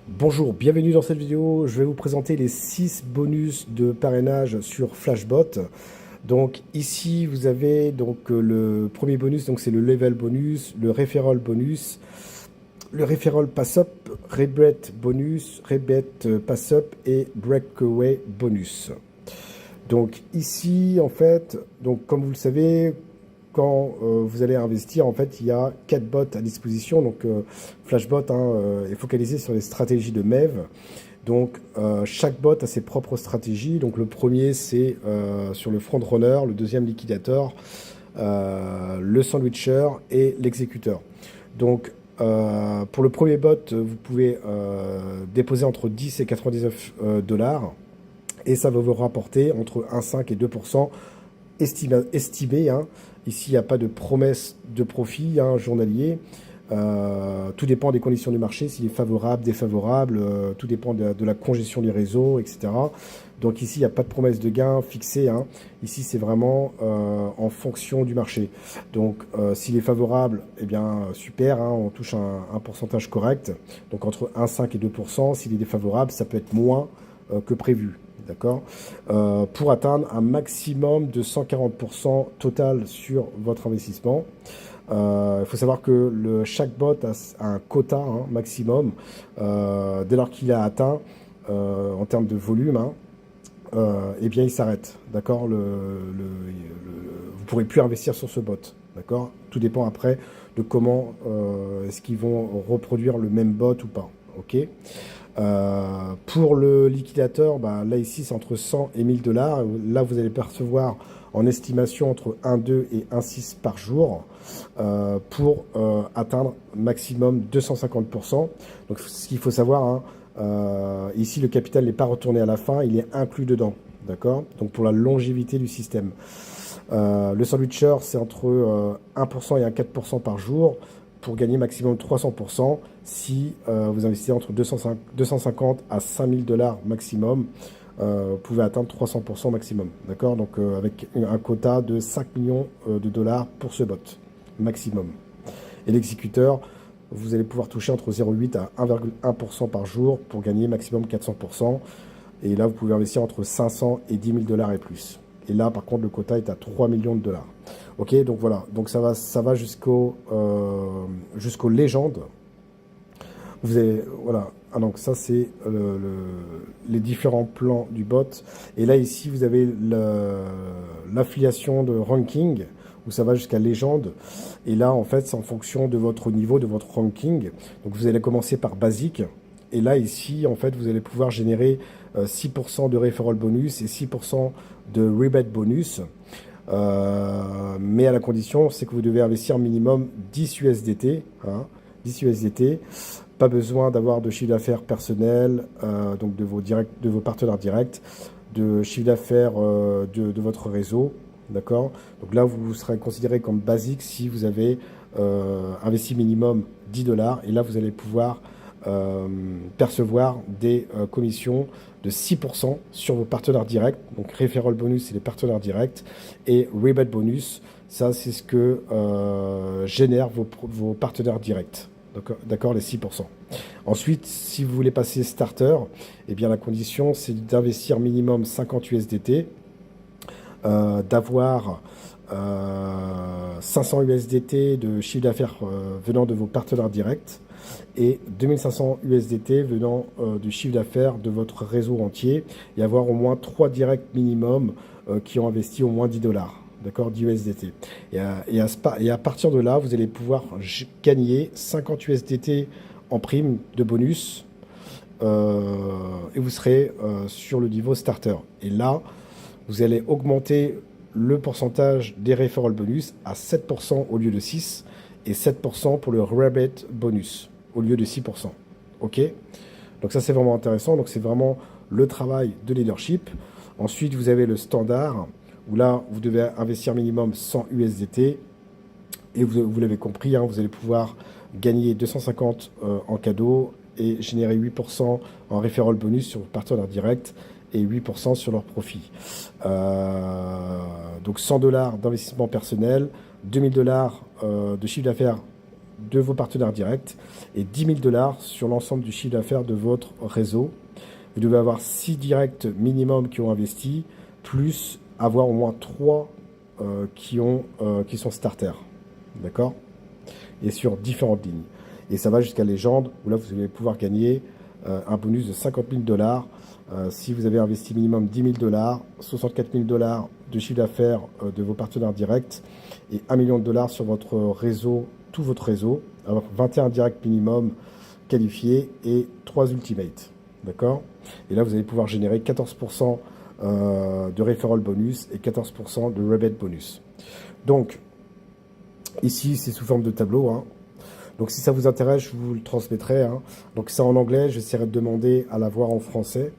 Bonjour, bienvenue dans cette vidéo. Je vais vous présenter les 6 bonus de parrainage sur Flashbot. Donc ici, vous avez le premier bonus, donc c'est le level bonus, le referral bonus, le referral pass-up, rebet bonus, rebet pass-up et breakaway bonus. Donc ici, en fait, donc comme vous le savez, quand vous allez investir, en fait, il y a 4 bots à disposition. Donc Flashbot est focalisé sur les stratégies de MEV. Donc chaque bot a ses propres stratégies. Donc le premier, c'est sur le front runner, le deuxième liquidator, le sandwicher et l'exécuteur. Donc pour le premier bot, vous pouvez déposer entre 10 et 99 dollars et ça va vous rapporter entre 1,5 et 2% estimé. Ici, il n'y a pas de promesse de profit journalier. Tout dépend des conditions du marché, s'il est favorable, défavorable, tout dépend de la congestion des réseaux, etc. Donc ici, il n'y a pas de promesse de gain fixée. Ici, c'est vraiment en fonction du marché. Donc s'il est favorable, eh bien super, on touche un pourcentage correct. Donc entre 1,5 et 2%. S'il est défavorable, ça peut être moins que prévu. D'accord. Pour atteindre un maximum de 140% total sur votre investissement. Il faut savoir que chaque bot a un quota maximum. Dès lors qu'il a atteint en termes de volume, eh bien il s'arrête. D'accord. Vous ne pourrez plus investir sur ce bot. D'accord. Tout dépend après de comment est-ce qu'ils vont reproduire le même bot ou pas. Ok. Pour le liquidateur, là ici c'est entre 100 et 1000 dollars. Là vous allez percevoir en estimation entre 1,2 et 1,6 par jour pour atteindre maximum 250%. Donc ce qu'il faut savoir, ici le capital n'est pas retourné à la fin, il est inclus dedans. D'accord. Donc pour la longévité du système. Le sandwicher c'est entre 1% et 4% par jour pour gagner maximum 300% si vous investissez entre 250 à 5000 dollars maximum. Vous pouvez atteindre 300% maximum. D'accord. Donc avec un quota de 5 millions de dollars pour ce bot maximum. Et l'exécuteur, vous allez pouvoir toucher entre 0,8 à 1,1% par jour pour gagner maximum 400%. Et là, vous pouvez investir entre 500 et 10 000 dollars et plus. Et là, par contre, le quota est à 3 millions de dollars. Ok, donc voilà. Donc ça va jusqu'aux légendes. Vous avez, voilà. Donc ça, c'est les différents plans du bot. Et là, ici, vous avez l'affiliation de ranking, où ça va jusqu'à légende. Et là, en fait, c'est en fonction de votre niveau, de votre ranking. Donc vous allez commencer par basique. Et là, ici, en fait, vous allez pouvoir générer 6% de referral bonus et 6% de rebate bonus. Mais à la condition, c'est que vous devez investir minimum 10 USDT. 10 USDT. Pas besoin d'avoir de chiffre d'affaires personnel, donc de vos partenaires directs, de chiffre d'affaires de votre réseau. D'accord. Donc là, vous serez considéré comme basique si vous avez investi minimum 10 dollars. Et là, vous allez pouvoir percevoir des commissions de 6% sur vos partenaires directs. Donc referral bonus, c'est les partenaires directs. Et rebate bonus, ça c'est ce que génèrent vos partenaires directs. D'accord, les 6%. Ensuite, si vous voulez passer starter, eh bien la condition c'est d'investir minimum 50 USDT, d'avoir 500 USDT de chiffre d'affaires venant de vos partenaires directs et 2500 USDT venant du chiffre d'affaires de votre réseau entier et avoir au moins 3 directs minimum qui ont investi au moins 10 dollars. D'accord, 10 USDT. Et à partir de là, vous allez pouvoir gagner 50 USDT en prime de bonus et vous serez sur le niveau starter. Et là, vous allez augmenter le pourcentage des referral bonus à 7% au lieu de 6 et 7% pour le rebate bonus au lieu de 6%. Ok. Donc ça, c'est vraiment intéressant. Donc c'est vraiment le travail de leadership. Ensuite, vous avez le standard où là, vous devez investir minimum 100 USDT. Et vous l'avez compris, vous allez pouvoir gagner 250 en cadeau et générer 8% en referral bonus sur vos partenaires directs et 8% sur leur profit. Donc 100 dollars d'investissement personnel, 2000 dollars de chiffre d'affaires de vos partenaires directs et 10 000 $ sur l'ensemble du chiffre d'affaires de votre réseau. Vous devez avoir 6 directs minimum qui ont investi, plus avoir au moins 3 qui sont starters. D'accord? Et sur différentes lignes. Et ça va jusqu'à légende, où là, vous allez pouvoir gagner un bonus de 50 000 $. Si vous avez investi minimum 10 000 $, 64 000 $ de chiffre d'affaires de vos partenaires directs et 1 million de $ sur votre réseau, tout votre réseau. Alors 21 directs minimum qualifiés et 3 ultimates. D'accord? Et là, vous allez pouvoir générer 14% de referral bonus et 14% de rebate bonus. Donc, ici, c'est sous forme de tableau. Hein. Donc, si ça vous intéresse, je vous le transmettrai. Hein. Donc, c'est en anglais. J'essaierai de demander à l'avoir en français.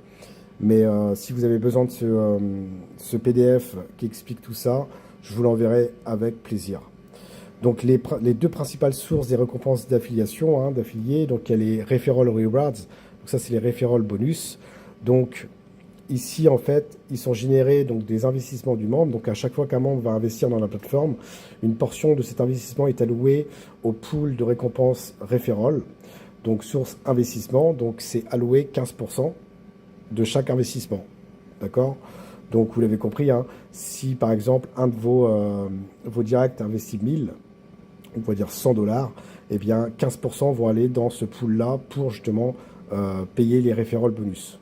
Mais si vous avez besoin de ce PDF qui explique tout ça, je vous l'enverrai avec plaisir. Donc, les deux principales sources des récompenses d'affiliation, hein, d'affiliés, donc il y a les referral rewards. Donc, ça, c'est les referral bonus. Donc, ici, en fait, ils sont générés donc, des investissements du membre. Donc, à chaque fois qu'un membre va investir dans la plateforme, une portion de cet investissement est allouée au pool de récompenses referral. Donc, source investissement, donc c'est alloué 15% de chaque investissement. D'accord? Donc, vous l'avez compris, hein, si par exemple, un de vos directs investit 1000, on va dire 100 $, eh bien, 15% vont aller dans ce pool-là pour justement payer les referral bonus.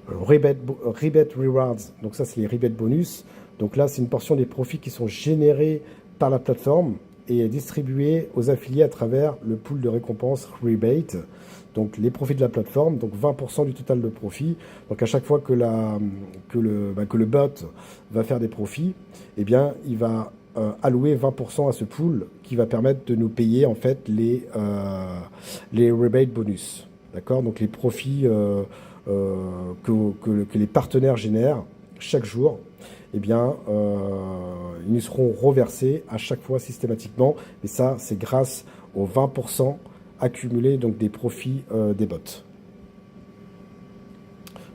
Rebate rewards, donc ça c'est les rebate bonus. Donc là c'est une portion des profits qui sont générés par la plateforme et distribués aux affiliés à travers le pool de récompenses rebate. Donc les profits de la plateforme, donc 20% du total de profit. Donc à chaque fois que le bot va faire des profits, eh bien il va allouer 20% à ce pool qui va permettre de nous payer en fait les rebate bonus. D'accord? Donc les profits que les partenaires génèrent chaque jour, eh bien, ils nous seront reversés à chaque fois systématiquement. Et ça, c'est grâce aux 20% accumulés donc des profits des bots.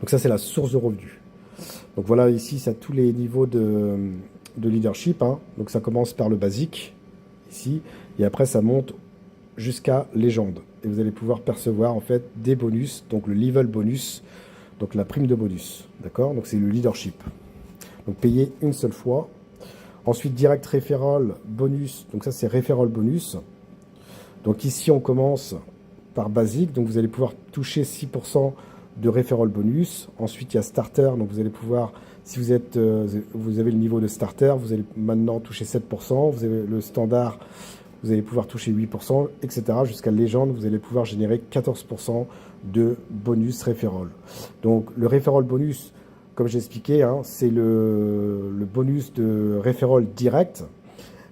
Donc ça, c'est la source de revenus. Donc voilà, ici, ça a tous les niveaux de leadership. Hein. Donc ça commence par le basique, ici, et après ça monte jusqu'à légende. Et vous allez pouvoir percevoir en fait des bonus, donc le level bonus, donc la prime de bonus. D'accord? Donc c'est le leadership. Donc payé une seule fois. Ensuite, direct referral bonus. Donc ça, c'est referral bonus. Donc ici, on commence par basique. Donc vous allez pouvoir toucher 6% de referral bonus. Ensuite, il y a starter. Donc vous allez pouvoir, si vous avez le niveau de starter, vous allez maintenant toucher 7%. Vous avez le standard, vous allez pouvoir toucher 8%, etc. Jusqu'à légende, vous allez pouvoir générer 14% de bonus referral. Donc le referral bonus, comme j'ai expliqué, hein, c'est le bonus de referral direct.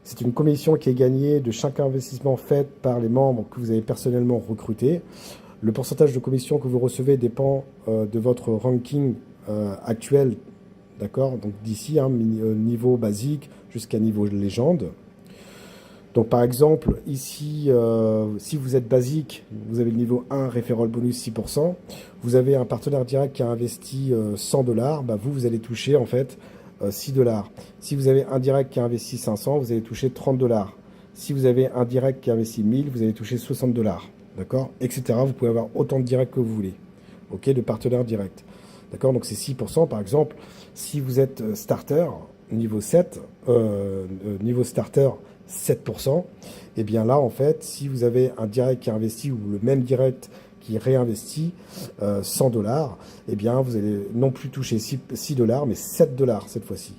C'est une commission qui est gagnée de chaque investissement fait par les membres que vous avez personnellement recrutés. Le pourcentage de commission que vous recevez dépend de votre ranking actuel, d'accord? Donc d'ici, hein, niveau basique jusqu'à niveau légende. Donc par exemple, ici, si vous êtes basique, vous avez le niveau 1, referral bonus 6%. Vous avez un partenaire direct qui a investi 100 $, bah vous allez toucher en fait 6 $. Si vous avez un direct qui a investi 500, vous allez toucher 30 $. Si vous avez un direct qui a investi 1000, vous allez toucher 60 $. D'accord? Etc. Vous pouvez avoir autant de directs que vous voulez. Ok? De partenaires directs. D'accord? Donc c'est 6%. Par exemple, si vous êtes starter, niveau 7, niveau starter, 7%, et bien là, en fait, si vous avez un direct qui a investi ou le même direct qui réinvestit 100 $, et bien vous allez non plus toucher 6 $, mais 7 $ cette fois-ci.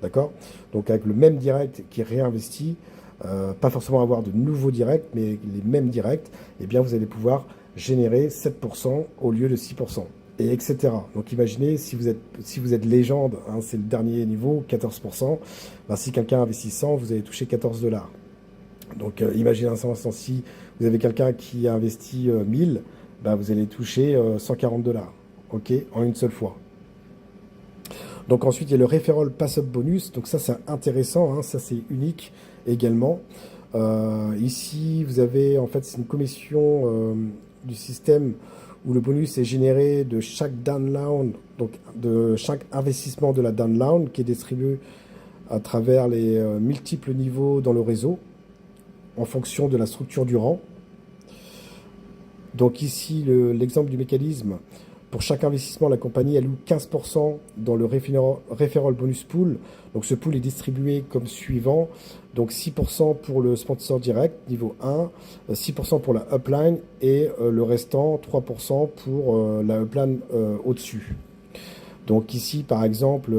D'accord? Donc avec le même direct qui réinvestit, pas forcément avoir de nouveaux directs, mais les mêmes directs, et bien vous allez pouvoir générer 7% au lieu de 6%. Et etc. Donc imaginez, si vous êtes légende, hein, c'est le dernier niveau, 14%, ben, si quelqu'un investit 100, vous allez toucher 14 $. Donc imaginez un instant, si vous avez quelqu'un qui a investi 1000, ben, vous allez toucher 140 $, ok, en une seule fois. Donc ensuite, il y a le referral pass-up bonus, donc ça c'est intéressant, hein, ça c'est unique également. Ici, vous avez, en fait, c'est une commission du système où le bonus est généré de chaque download, donc de chaque investissement de la download qui est distribué à travers les multiples niveaux dans le réseau. en fonction de la structure du rang. Donc ici, l'exemple du mécanisme, pour chaque investissement, la compagnie alloue 15% dans le referral bonus pool. Donc ce pool est distribué comme suivant. Donc 6% pour le sponsor direct, niveau 1, 6% pour la upline et le restant, 3% pour la upline au-dessus. Donc ici, par exemple,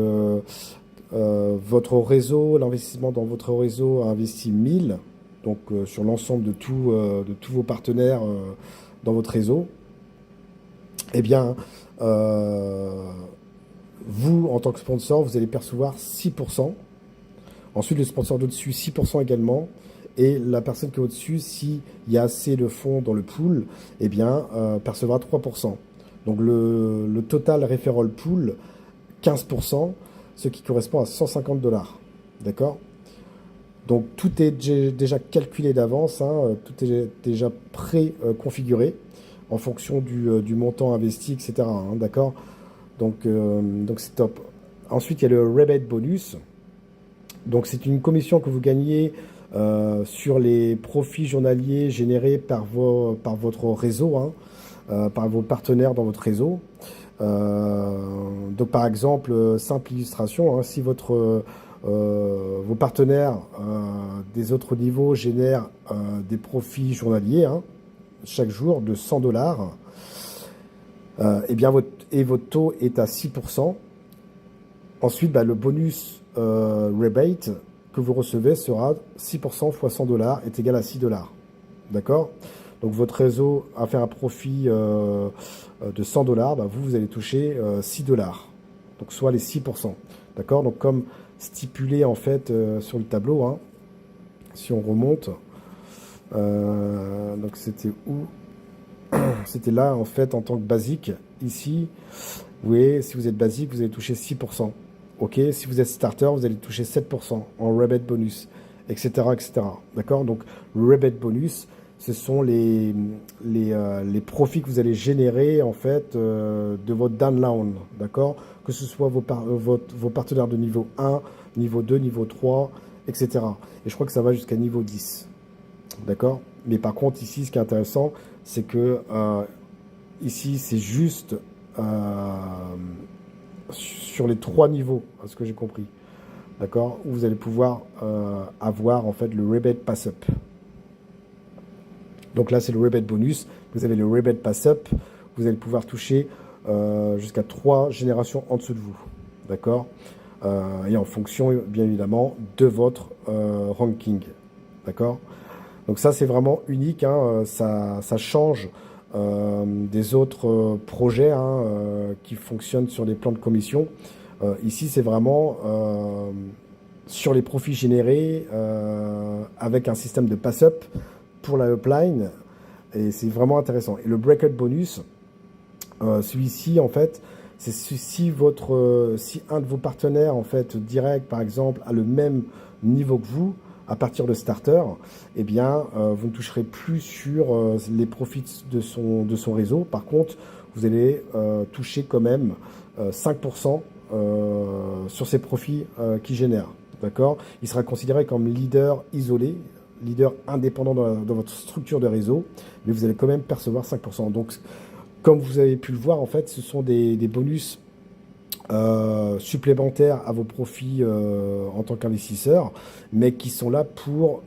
votre réseau, l'investissement dans votre réseau a investi 1000, donc sur l'ensemble de tous vos partenaires dans votre réseau. Eh bien, vous, en tant que sponsor, vous allez percevoir 6%. Ensuite, le sponsor d'au-dessus, 6% également. Et la personne qui est au-dessus, s'il y a assez de fonds dans le pool, eh bien, percevra 3%. Donc, le total referral pool, 15%, ce qui correspond à 150 $. D'accord? Donc, tout est déjà calculé d'avance, hein, tout est déjà pré-configuré en fonction du montant investi, etc. Hein, d'accord? Donc c'est top. Ensuite, il y a le rebate bonus. Donc, c'est une commission que vous gagnez sur les profits journaliers générés par votre réseau, hein, par vos partenaires dans votre réseau. Donc, par exemple, simple illustration, hein, si vos partenaires des autres niveaux génèrent des profits journaliers, hein, chaque jour de 100 $, et bien votre taux est à 6%. Ensuite, bah, le bonus rebate que vous recevez sera 6% fois 100 $ est égal à 6 $. D'accord? Donc votre réseau a fait un profit de 100 $, bah, vous allez toucher 6 $. Donc soit les 6%. D'accord? Donc comme stipulé en fait sur le tableau, hein, si on remonte, donc c'était où? C'était là en fait en tant que basique. Ici, vous voyez, si vous êtes basique, vous allez toucher 6%. Ok, si vous êtes starter, vous allez toucher 7% en rebate bonus, etc. etc. D'accord? Donc le rebate bonus, ce sont les profits que vous allez générer en fait de votre downline. D'accord? Que ce soit vos partenaires de niveau 1, niveau 2, niveau 3, etc. Et je crois que ça va jusqu'à niveau 10. D'accord? Mais par contre, ici, ce qui est intéressant, c'est que ici, c'est juste sur les 3 niveaux, à ce que j'ai compris. D'accord? Où vous allez pouvoir avoir en fait le rebate pass-up. Donc là, c'est le rebate bonus. Vous avez le rebate pass-up. Vous allez pouvoir toucher jusqu'à 3 générations en dessous de vous. D'accord? Et en fonction, bien évidemment, de votre ranking. D'accord? Donc ça, c'est vraiment unique, hein, ça change des autres projets hein, qui fonctionnent sur les plans de commission. Ici, c'est vraiment sur les profits générés avec un système de pass-up pour la upline. Et c'est vraiment intéressant. Et le breakout bonus, celui-ci, en fait, c'est si un de vos partenaires, en fait, direct, par exemple, a le même niveau que vous, à partir de starter, eh bien, vous ne toucherez plus sur les profits de son réseau. Par contre, vous allez toucher quand même 5% sur ces profits qu'il génère. D'accord? Il sera considéré comme leader isolé, leader indépendant dans votre structure de réseau, mais vous allez quand même percevoir 5%. Donc, comme vous avez pu le voir, en fait, ce sont des bonus supplémentaires à vos profits en tant qu'investisseur, mais qui sont là pour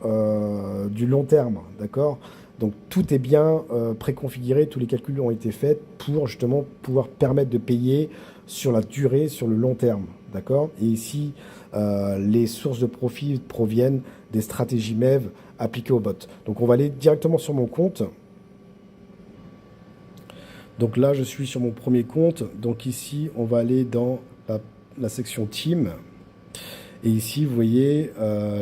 du long terme, d'accord? Donc tout est bien préconfiguré, tous les calculs ont été faits pour justement pouvoir permettre de payer sur la durée, sur le long terme, d'accord? Et ici, les sources de profit proviennent des stratégies MEV appliquées au bot. Donc on va aller directement sur mon compte. Donc là, je suis sur mon premier compte. Donc ici, on va aller dans la section Team. Et ici, vous voyez,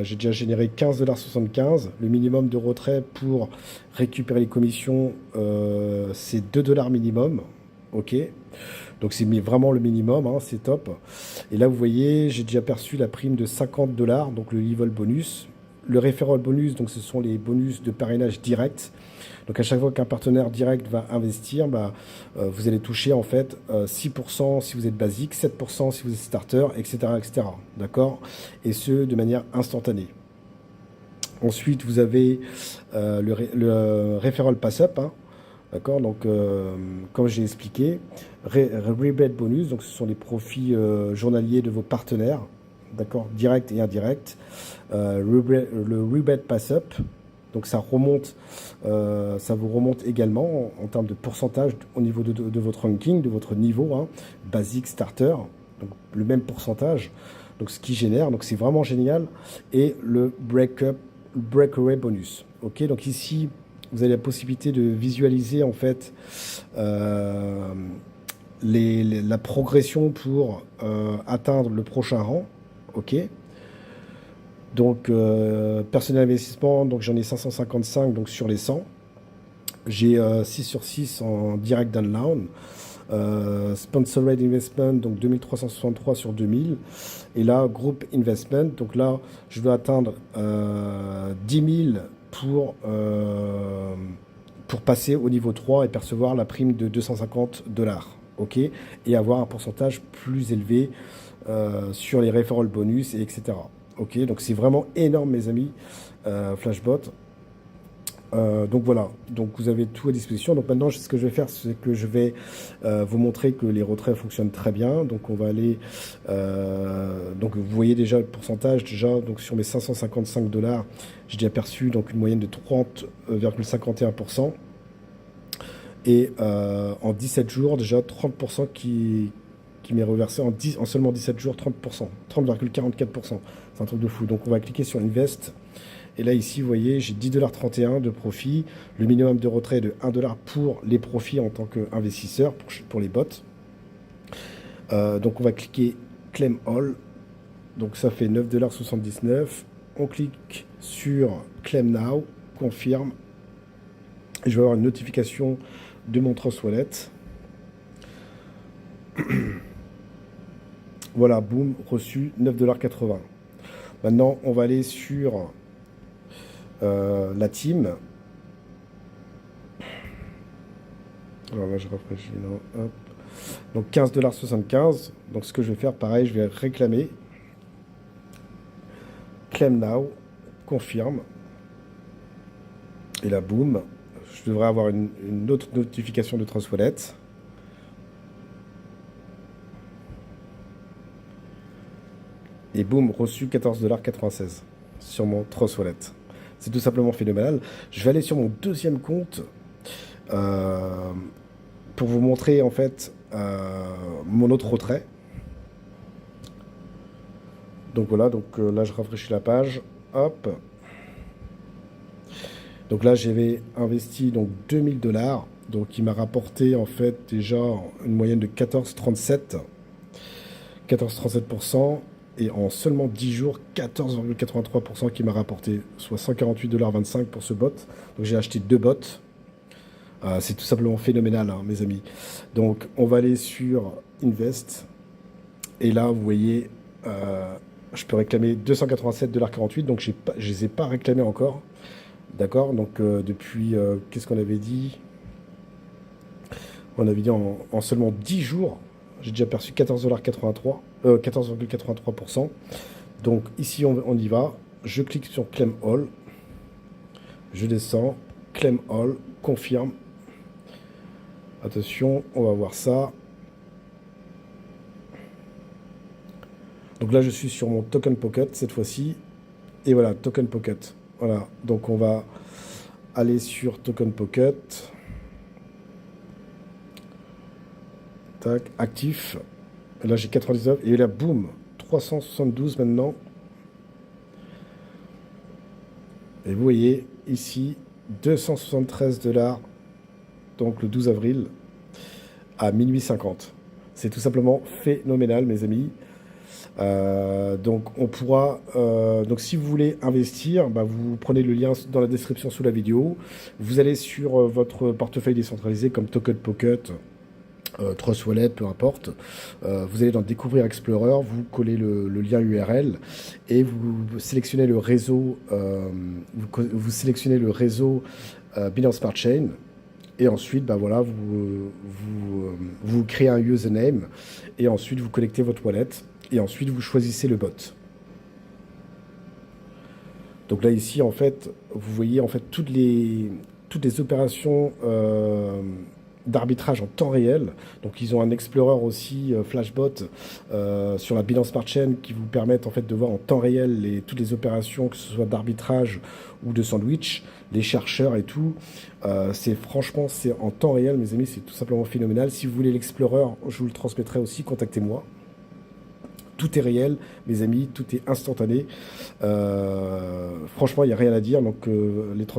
j'ai déjà généré 15,75 $. Le minimum de retrait pour récupérer les commissions, c'est 2 $ minimum. OK. Donc c'est vraiment le minimum, hein, c'est top. Et là, vous voyez, j'ai déjà perçu la prime de 50 $, donc le level bonus. Le referral bonus, donc ce sont les bonus de parrainage direct. Donc à chaque fois qu'un partenaire direct va investir, bah, vous allez toucher en fait 6% si vous êtes basique, 7% si vous êtes starter, etc. etc. D'accord? Et ce, de manière instantanée. Ensuite, vous avez le referral pass-up, hein, d'accord? Donc, comme j'ai expliqué, rebate bonus, donc ce sont les profits journaliers de vos partenaires, d'accord? Direct et indirect. Le rebate pass-up, donc ça remonte, ça vous remonte également en termes de pourcentage au niveau de votre ranking, de votre niveau, hein, basique, starter, donc le même pourcentage. Donc ce qui génère, donc c'est vraiment génial. Et le breakaway bonus. Ok, donc ici vous avez la possibilité de visualiser en fait la progression pour atteindre le prochain rang. Ok. Donc, personnel investissement, donc j'en ai 555 donc sur les 100. J'ai 6 sur 6 en direct download. Sponsored investment, donc 2363 sur 2000. Et là, group investment, donc là, je dois atteindre 10 000 pour passer au niveau 3 et percevoir la prime de 250 $. Ok, et avoir un pourcentage plus élevé sur les referral bonus, et etc. Ok, donc c'est vraiment énorme, mes amis, Flashbot. Donc voilà, donc vous avez tout à disposition. Donc maintenant, ce que je vais faire, c'est que je vais vous montrer que les retraits fonctionnent très bien. Donc on va aller, donc vous voyez déjà le pourcentage déjà. Donc sur mes 555 $, j'ai déjà perçu donc une moyenne de 30,51%. Et en 17 jours, déjà 30% qui m'est reversé en seulement 17 jours, 30%, 30,44%. C'est un truc de fou. Donc on va cliquer sur Invest. Et là, ici, vous voyez, j'ai 10,31 $ de profit. Le minimum de retrait est de 1 $ pour les profits en tant qu'investisseur, pour les bots. Donc, on va cliquer Claim All. Donc, ça fait 9,79 $. On clique sur Claim Now, confirme. Et je vais avoir une notification de mon Trust Wallet. Voilà, boum, reçu 9,80 $. Maintenant, on va aller sur la team. Alors là, je rafraîchis. Hop. Donc 15,75 $. Donc ce que je vais faire, pareil, je vais réclamer. Claim now. Confirme. Et là, boum. Je devrais avoir une autre notification de Trust Wallet. Et boum, reçu 14,96 $ sur mon Trust Wallet. C'est tout simplement phénoménal. Je vais aller sur mon deuxième compte pour vous montrer en fait mon autre retrait. Donc voilà, donc là je rafraîchis la page. Hop. Donc là j'avais investi donc 2000 $. Donc il m'a rapporté en fait déjà une moyenne de 14,37%. Et en seulement 10 jours, 14,83% qui m'a rapporté, soit 148,25 $ pour ce bot. Donc j'ai acheté 2 bots. C'est tout simplement phénoménal, hein, mes amis. Donc on va aller sur Invest. Et là, vous voyez, je peux réclamer 287,48 $. Donc je ne les ai pas réclamés encore. D'accord. Donc depuis, qu'est-ce qu'on avait dit? On avait dit en seulement 10 jours, j'ai déjà perçu 14,83%. Donc ici, on y va. Je clique sur Claim All. Je descends. Claim All. Confirme. Attention, on va voir ça. Donc là, je suis sur mon Token Pocket cette fois-ci. Et voilà, Token Pocket. Voilà. Donc on va aller sur Token Pocket. Tac, actif. Et là, j'ai 99. Et là, boum, 372 maintenant. Et vous voyez ici 273 $, donc le 12 avril à minuit 50. C'est tout simplement phénoménal, mes amis. Donc on pourra, donc si vous voulez investir, bah, vous prenez le lien dans la description sous la vidéo. Vous allez sur votre portefeuille décentralisé comme Token Pocket, Trust Wallet, peu importe. Vous allez dans Découvrir Explorer, vous collez le lien URL et vous sélectionnez le réseau, vous sélectionnez le réseau Binance Smart Chain. Et ensuite, bah voilà, vous créez un username et ensuite vous connectez votre wallet et ensuite vous choisissez le bot. Donc là, ici, en fait, vous voyez en fait toutes les opérations d'arbitrage en temps réel. Donc ils ont un Explorer aussi, Flashbot, sur la Binance Smart Chain qui vous permettent en fait de voir en temps réel toutes les opérations, que ce soit d'arbitrage ou de sandwich, les chercheurs et tout. Franchement, c'est en temps réel, mes amis, c'est tout simplement phénoménal. Si vous voulez l'Explorer, je vous le transmettrai aussi, contactez-moi. Tout est réel, mes amis, tout est instantané. Franchement, il n'y a rien à dire. Donc,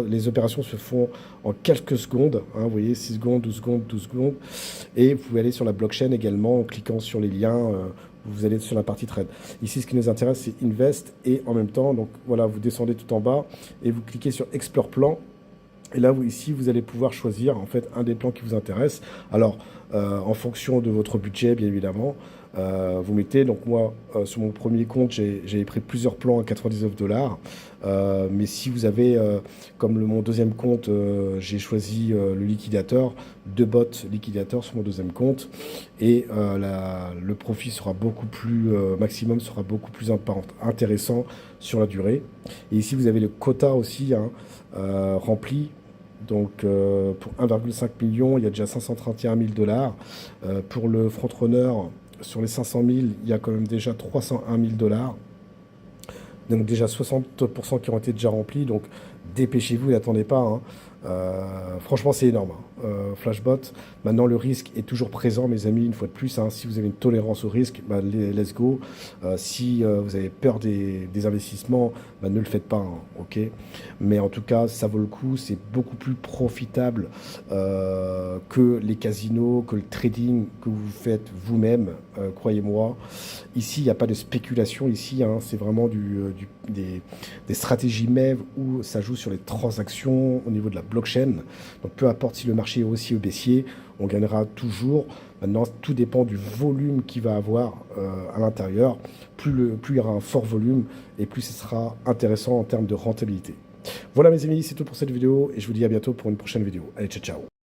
les opérations se font en quelques secondes. Hein, vous voyez, 6 secondes, 12 secondes, 12 secondes. Et vous pouvez aller sur la blockchain également en cliquant sur les liens. Vous allez sur la partie trade. Ici, ce qui nous intéresse, c'est Invest. Et en même temps, donc voilà, vous descendez tout en bas et vous cliquez sur Explore Plan. Et là, ici, vous allez pouvoir choisir en fait un des plans qui vous intéresse. Alors, en fonction de votre budget, bien évidemment, vous mettez, donc moi, sur mon premier compte, j'avais pris plusieurs plans à 99 $. Mais si vous avez, comme mon deuxième compte, j'ai choisi le liquidateur, 2 bots liquidateurs sur mon deuxième compte. Et le profit sera beaucoup plus, maximum sera beaucoup plus intéressant sur la durée. Et ici, vous avez le quota aussi hein, rempli. Donc pour 1,5 million, il y a déjà 531 000 $. Pour le frontrunner, sur les 500 000, il y a quand même déjà 301 000 $. Donc déjà 60% qui ont été déjà remplis. Donc dépêchez-vous, n'attendez pas. Hein. Franchement, c'est énorme. Hein. Flashbot, maintenant le risque est toujours présent, mes amis, une fois de plus. Hein. Si vous avez une tolérance au risque, bah, let's go. Si vous avez peur des investissements, bah, ne le faites pas. Hein, ok. Mais en tout cas, ça vaut le coup. C'est beaucoup plus profitable que les casinos, que le trading que vous faites vous-même. Croyez-moi. Ici, il n'y a pas de spéculation. Ici, hein, c'est vraiment des stratégies MEV où ça joue sur les transactions au niveau de la blockchain. Donc peu importe si le marché est haussier ou baissier, on gagnera toujours. Maintenant, tout dépend du volume qu'il va avoir à l'intérieur. Plus il y aura un fort volume et plus ce sera intéressant en termes de rentabilité. Voilà mes amis, c'est tout pour cette vidéo et je vous dis à bientôt pour une prochaine vidéo. Allez, ciao ciao.